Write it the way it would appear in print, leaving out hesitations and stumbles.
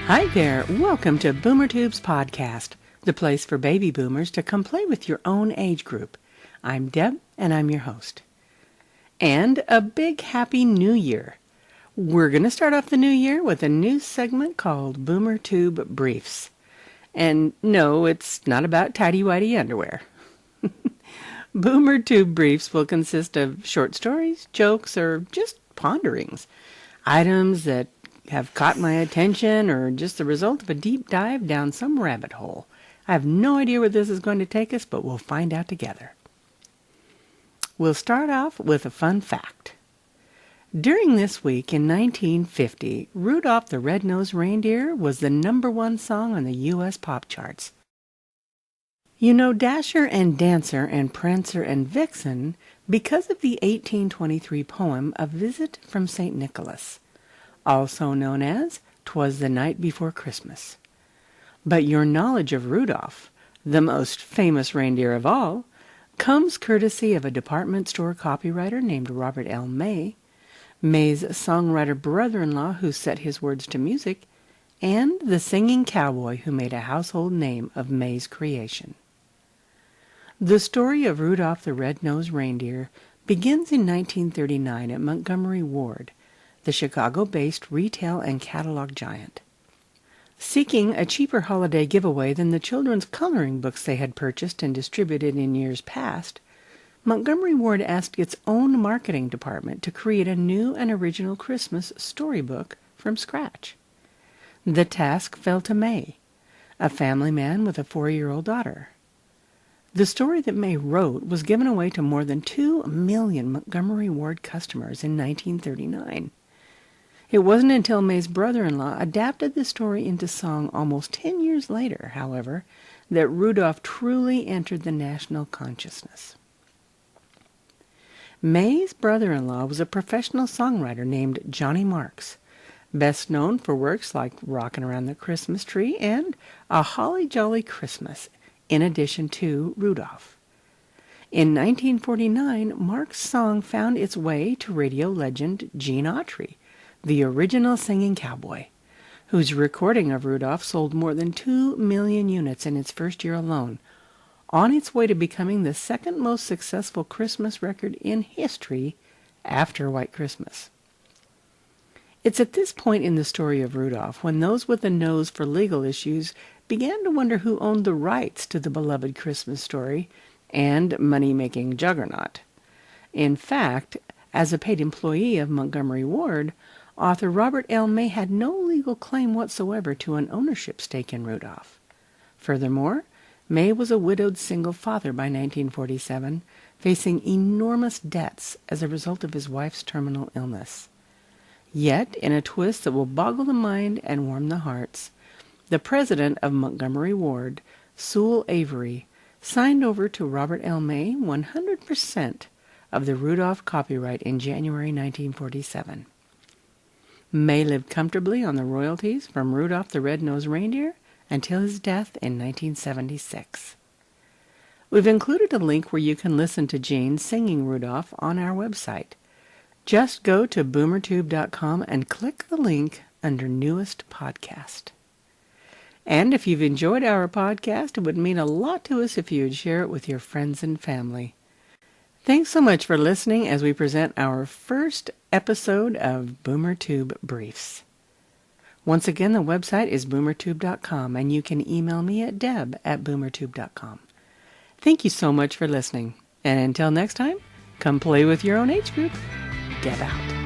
Hi there, welcome to BoomerTube's podcast, the place for baby boomers to come play with your own age group. I'm Deb, and I'm your host. And a big happy new year. We're going to start off the new year with a new segment called BoomerTube Briefs. And no, it's not about tidy-whitey underwear. BoomerTube Briefs will consist of short stories, jokes, or just ponderings. Items that have caught my attention or just the result of a deep dive down some rabbit hole. I have no idea where this is going to take us, but we'll find out together. We'll start off with a fun fact. During this week in 1950, Rudolph the Red-Nosed Reindeer was the #1 song on the U.S. pop charts. You know Dasher and Dancer and Prancer and Vixen because of the 1823 poem A Visit from St. Nicholas, also known as "'Twas the Night Before Christmas." But your knowledge of Rudolph, the most famous reindeer of all, comes courtesy of a department store copywriter named Robert L. May, May's songwriter brother-in-law who set his words to music, and the singing cowboy who made a household name of May's creation. The story of Rudolph the Red-Nosed Reindeer begins in 1939 at Montgomery Ward, the Chicago-based retail and catalog giant. Seeking a cheaper holiday giveaway than the children's coloring books they had purchased and distributed in years past, Montgomery Ward asked its own marketing department to create a new and original Christmas storybook from scratch. The task fell to May, a family man with a 4-year-old daughter. The story that May wrote was given away to more than 2 million Montgomery Ward customers in 1939. It wasn't until May's brother-in-law adapted the story into song almost 10 years later, however, that Rudolph truly entered the national consciousness. May's brother-in-law was a professional songwriter named Johnny Marks, best known for works like Rockin' Around the Christmas Tree and A Holly Jolly Christmas, in addition to Rudolph. In 1949, Marks' song found its way to radio legend Gene Autry, the original singing cowboy, whose recording of Rudolph sold more than 2 million units in its first year alone, on its way to becoming the second most successful Christmas record in history after White Christmas. It's at this point in the story of Rudolph when those with a nose for legal issues began to wonder who owned the rights to the beloved Christmas story and money-making juggernaut. In fact, as a paid employee of Montgomery Ward, author Robert L. May had no legal claim whatsoever to an ownership stake in Rudolph. Furthermore, May was a widowed single father by 1947, facing enormous debts as a result of his wife's terminal illness. Yet, in a twist that will boggle the mind and warm the hearts, the president of Montgomery Ward, Sewell Avery, signed over to Robert L. May 100% of the Rudolph copyright in January 1947. May lived comfortably on the royalties from Rudolph the Red-Nosed Reindeer until his death in 1976. We've included a link where you can listen to Gene singing Rudolph on our website. Just go to BoomerTube.com and click the link under Newest Podcast. And if you've enjoyed our podcast, it would mean a lot to us if you would share it with your friends and family. Thanks so much for listening as we present our first episode of BoomerTube Briefs. Once again, the website is BoomerTube.com, and you can email me at deb@BoomerTube.com. Thank you so much for listening, and until next time, come play with your own age group. Deb out.